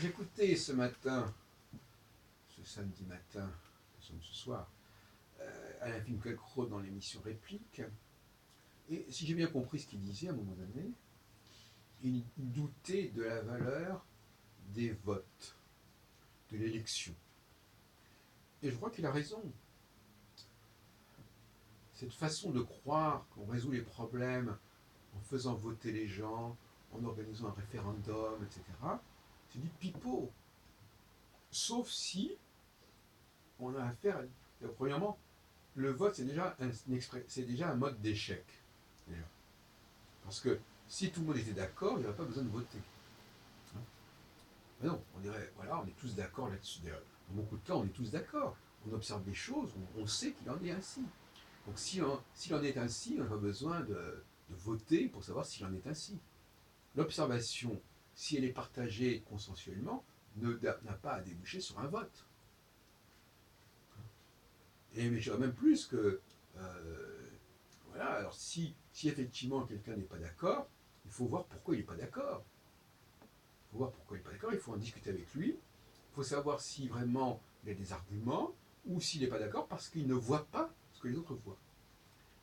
j'écoutais ce matin, ce samedi matin, nous sommes ce soir, Alain Finkielkraut dans l'émission Réplique, et si j'ai bien compris ce qu'il disait à un moment donné, il doutait de la valeur des votes, de l'élection. Et je crois qu'il a raison. Cette façon de croire qu'on résout les problèmes en faisant voter les gens, en organisant un référendum, etc., c'est du pipeau. Sauf si on a affaire à... Premièrement, le vote, c'est déjà un mode d'échec. Déjà. Parce que si tout le monde était d'accord, il n'y aurait pas besoin de voter. Mais non, on dirait, voilà, on est tous d'accord là-dessus. Dans beaucoup de cas, on est tous d'accord. On observe des choses, on sait qu'il en est ainsi. Donc s'il en est ainsi, on n'a pas besoin de voter pour savoir s'il en est ainsi. L'observation, si elle est partagée consensuellement, n'a pas à déboucher sur un vote. Et mais je dirais même plus que, voilà, alors si effectivement quelqu'un n'est pas d'accord, il faut voir pourquoi il n'est pas d'accord. Il faut voir pourquoi il n'est pas d'accord, il faut en discuter avec lui, il faut savoir si vraiment il a des arguments, ou s'il n'est pas d'accord parce qu'il ne voit pas ce que les autres voient.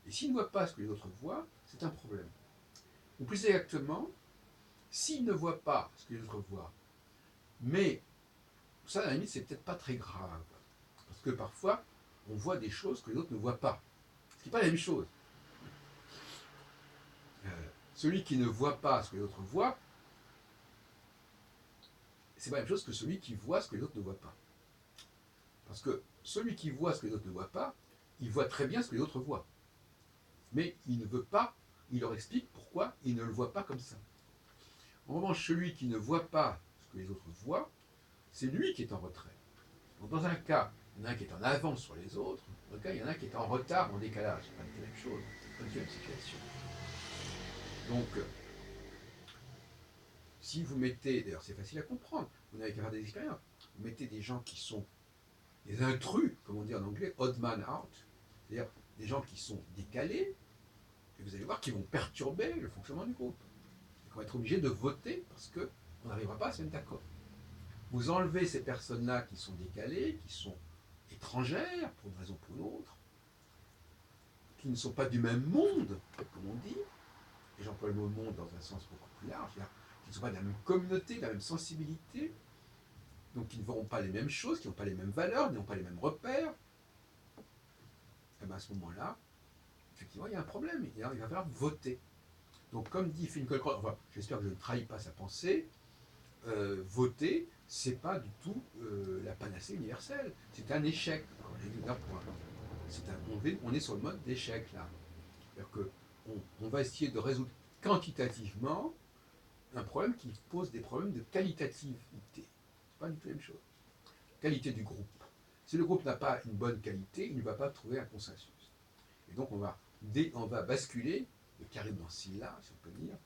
Et s'il ne voit pas ce que les autres voient, c'est un problème. Ou plus exactement, s'il ne voit pas ce que les autres voient, mais ça, à la limite, c'est peut-être pas très grave. Parce que parfois, on voit des choses que les autres ne voient pas. Ce qui n'est pas la même chose. Celui qui ne voit pas ce que les autres voient, c'est pas la même chose que celui qui voit ce que les autres ne voient pas. Parce que celui qui voit ce que les autres ne voient pas, il voit très bien ce que les autres voient. Mais il ne veut pas, il leur explique pourquoi il ne le voit pas comme ça. En revanche, celui qui ne voit pas ce que les autres voient, c'est lui qui est en retrait. Donc dans un cas, il y en a un qui est en avance sur les autres, dans un cas, il y en a un qui est en retard, en décalage. C'est pas la même chose, c'est pas la même situation. Donc, si vous mettez, d'ailleurs c'est facile à comprendre, vous n'avez qu'à faire des expériences, vous mettez des gens qui sont des intrus, comme on dit en anglais, odd man out, c'est-à-dire des gens qui sont décalés, et vous allez voir qu'ils vont perturber le fonctionnement du groupe. On va être obligé de voter parce qu'on n'arrivera pas à se mettre d'accord. Vous enlevez ces personnes-là qui sont décalées, qui sont étrangères, pour une raison ou pour une autre, qui ne sont pas du même monde, comme on dit, et j'emploie le mot monde dans un sens beaucoup plus large, qui ne sont pas de la même communauté, de la même sensibilité, donc qui ne verront pas les mêmes choses, qui n'ont pas les mêmes valeurs, n'ont pas les mêmes repères, et bien à ce moment-là, effectivement, il y a un problème, il va falloir voter. Donc comme dit Finkielkraut, enfin, j'espère que je ne trahis pas sa pensée, voter, c'est pas du tout la panacée universelle. C'est un échec. On est sur le mode d'échec là. C'est-à-dire qu'on va essayer de résoudre quantitativement un problème qui pose des problèmes de qualitativité. C'est pas du tout la même chose. Qualité du groupe. Si le groupe n'a pas une bonne qualité, il ne va pas trouver un consensus. Et donc on va basculer, de Karim Dancilla, si on peut dire,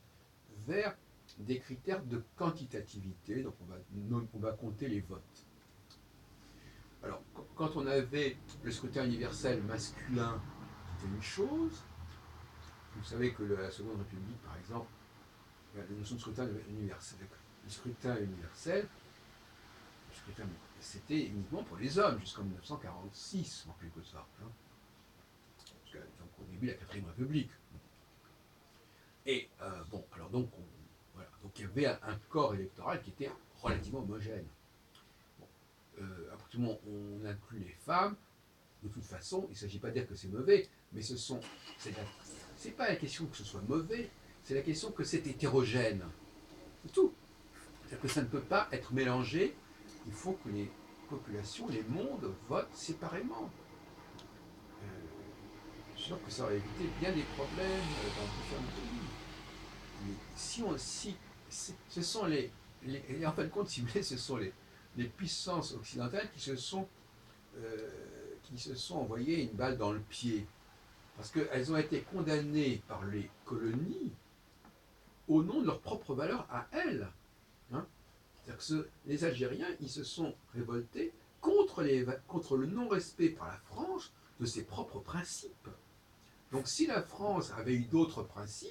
vers des critères de quantitativité, donc on va compter les votes. Alors, quand on avait le scrutin universel masculin, c'était une chose. Vous savez que la Seconde République, par exemple, la notion de scrutin universel, c'était uniquement pour les hommes, jusqu'en 1946, en quelque sorte. Donc au début de la Quatrième République. Et alors donc, voilà, donc il y avait un corps électoral qui était relativement homogène. À partir du moment où on inclut les femmes, de toute façon, il ne s'agit pas de dire que c'est mauvais, mais c'est pas la question que ce soit mauvais, c'est la question que c'est hétérogène. C'est tout. C'est-à-dire que ça ne peut pas être mélangé. Il faut que les populations, les mondes votent séparément. Je suis sûr que ça aurait évité bien des problèmes dans différents pays. Mais si ce sont en fin de compte, si vous voulez, ce sont les puissances occidentales qui se sont envoyées une balle dans le pied. Parce qu'elles ont été condamnées par les colonies au nom de leurs propres valeurs à elles. Hein. C'est-à-dire que les Algériens, ils se sont révoltés contre le non-respect par la France de ses propres principes. Donc si la France avait eu d'autres principes,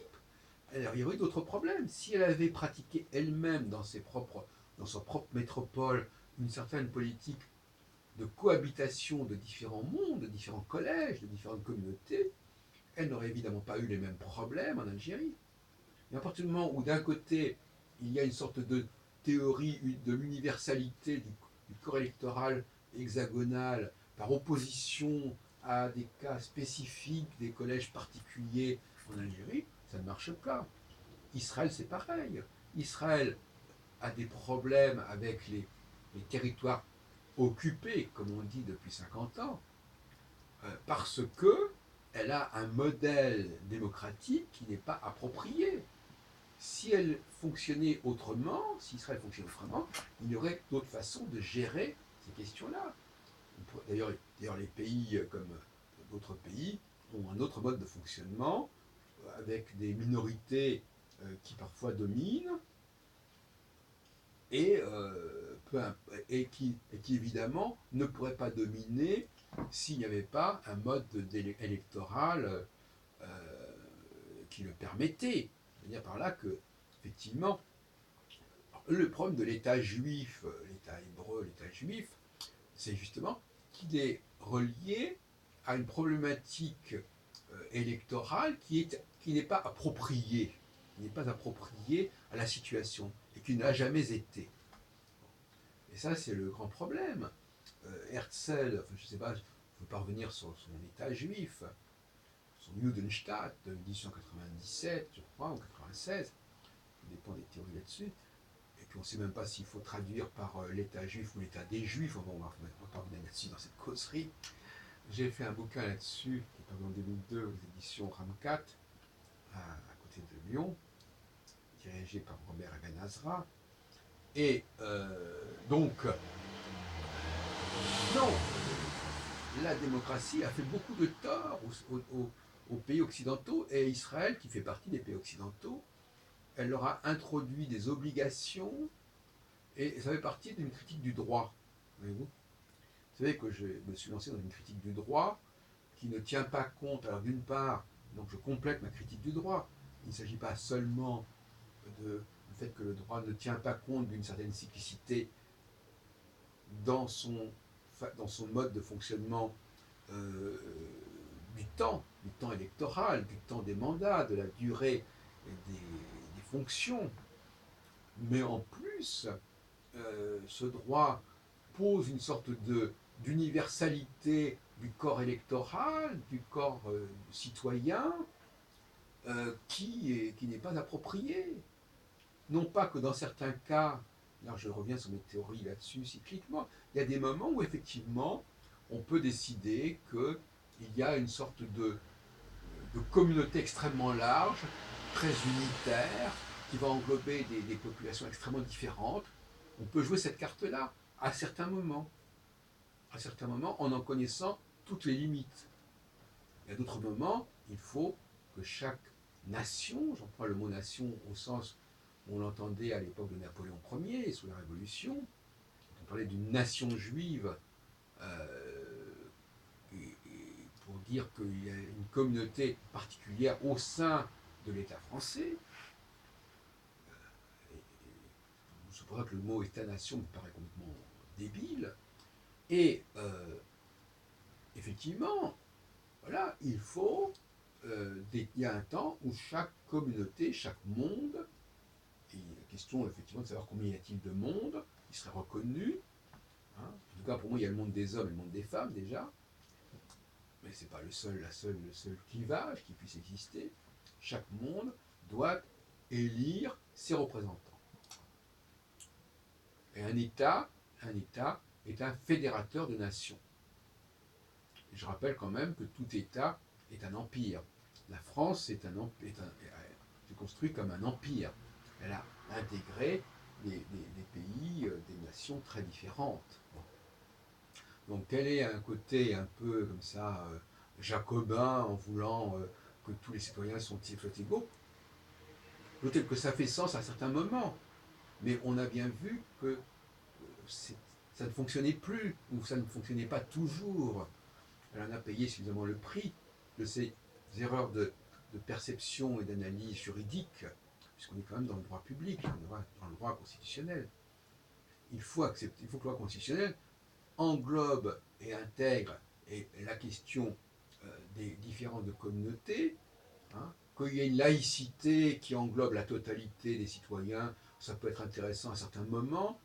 elle aurait eu d'autres problèmes. Si elle avait pratiqué elle-même dans dans sa propre métropole une certaine politique de cohabitation de différents mondes, de différents collèges, de différentes communautés, elle n'aurait évidemment pas eu les mêmes problèmes en Algérie. Et à partir du moment où d'un côté, il y a une sorte de théorie de l'universalité du corps électoral hexagonal par opposition à des cas spécifiques, des collèges particuliers en Algérie, ça ne marche pas. Israël, c'est pareil. Israël a des problèmes avec les territoires occupés, comme on dit depuis 50 ans, parce que elle a un modèle démocratique qui n'est pas approprié. Si elle fonctionnait autrement, si Israël fonctionnait autrement, il y aurait d'autres façons de gérer ces questions-là. D'ailleurs, les pays comme d'autres pays ont un autre mode de fonctionnement, avec des minorités qui parfois dominent, et, qui évidemment ne pourraient pas dominer s'il n'y avait pas un mode électoral qui le permettait. C'est-à-dire par là que, effectivement, le problème de l'État juif, l'État hébreu, l'État juif, c'est justement qu'il est relié à une problématique électorale qui n'est pas appropriée, à la situation, et qui ne l'a jamais été. Et ça, c'est le grand problème. Herzl, enfin, je ne sais pas, je ne veux pas revenir sur son État juif, son Judenstaat de 1897, je crois, ou 96, ça dépend des théories là-dessus, et puis on ne sait même pas s'il faut traduire par l'État juif ou l'État des juifs, enfin, on ne va pas revenir là-dessus dans cette causerie. J'ai fait un bouquin là-dessus, qui est paru en 2002 aux éditions Ramcat, à côté de Lyon, dirigé par Robert Eben Azra. Et donc, non, la démocratie a fait beaucoup de tort aux pays occidentaux, et Israël, qui fait partie des pays occidentaux, elle leur a introduit des obligations, et ça fait partie d'une critique du droit. Voyez-vous ? Vous savez que je me suis lancé dans une critique du droit qui ne tient pas compte, alors d'une part, donc je complète ma critique du droit, il ne s'agit pas seulement du fait que le droit ne tient pas compte d'une certaine cyclicité dans son mode de fonctionnement du temps électoral, du temps des mandats, de la durée des fonctions. Mais en plus, ce droit pose une sorte d'universalité du corps électoral, du corps citoyen, qui n'est pas approprié. Non pas que dans certains cas, là je reviens sur mes théories là-dessus cycliquement, il y a des moments où effectivement on peut décider qu'il y a une sorte de communauté extrêmement large, très unitaire, qui va englober des populations extrêmement différentes. On peut jouer cette carte-là à certains moments, en connaissant toutes les limites. Et à d'autres moments, il faut que chaque nation, j'emploie le mot nation au sens où on l'entendait à l'époque de Napoléon Ier, sous la Révolution, quand on parlait d'une nation juive, pour dire qu'il y a une communauté particulière au sein de l'État français. C'est pour ça que le mot État-nation me paraît complètement débile. Et effectivement, voilà, il y a un temps où chaque communauté, chaque monde, et la question effectivement de savoir combien y a-t-il de mondes qui seraient reconnus, hein. En tout cas pour moi il y a le monde des hommes et le monde des femmes déjà, mais ce n'est pas le seul clivage qui puisse exister. Chaque monde doit élire ses représentants. Et un État est un fédérateur de nations. Et je rappelle quand même que tout État est un empire. La France est construite comme un empire. Elle a intégré des pays, des nations très différentes. Donc quel est un côté un peu comme ça, jacobin, en voulant que tous les citoyens soient égaux? Peut-être que ça fait sens à certains moments, mais on a bien vu que ça ne fonctionnait plus, ou ça ne fonctionnait pas toujours. Elle en a payé suffisamment le prix de ces erreurs de perception et d'analyse juridique, puisqu'on est quand même dans le droit public, dans le droit constitutionnel. il faut accepter, il faut que la loi constitutionnelle englobe et intègre la question des différences de communautés, hein, qu'il y ait une laïcité qui englobe la totalité des citoyens. Ça peut être intéressant à certains moments,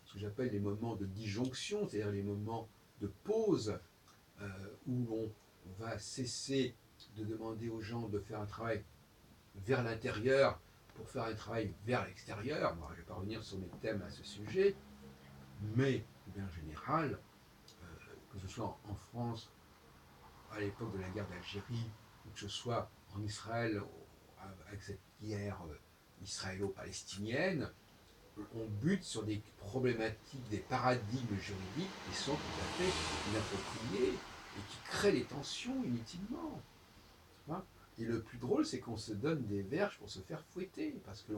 ce que j'appelle les moments de disjonction, c'est-à-dire les moments de pause où on va cesser de demander aux gens de faire un travail vers l'intérieur pour faire un travail vers l'extérieur. Moi, je ne vais pas revenir sur mes thèmes à ce sujet, mais en général, que ce soit en France, à l'époque de la guerre d'Algérie, ou que ce soit en Israël, avec cette guerre israélo-palestinienne, on bute sur des problématiques, des paradigmes juridiques qui sont tout à fait inappropriés et qui créent des tensions inutilement. Hein. Et le plus drôle, c'est qu'on se donne des verges pour se faire fouetter, parce que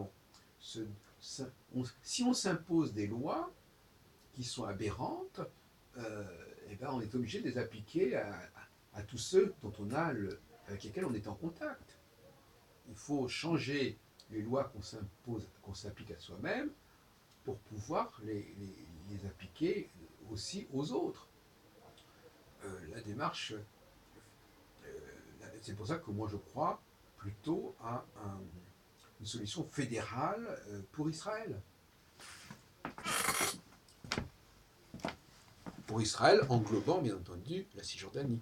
si on s'impose des lois qui sont aberrantes, eh ben on est obligé de les appliquer à tous ceux dont avec lesquels on est en contact. Il faut changer les lois qu'on s'impose, qu'on s'applique à soi-même, pour pouvoir les appliquer aussi aux autres. La démarche, c'est pour ça que moi je crois plutôt à une solution fédérale pour Israël. Pour Israël, englobant bien entendu la Cisjordanie.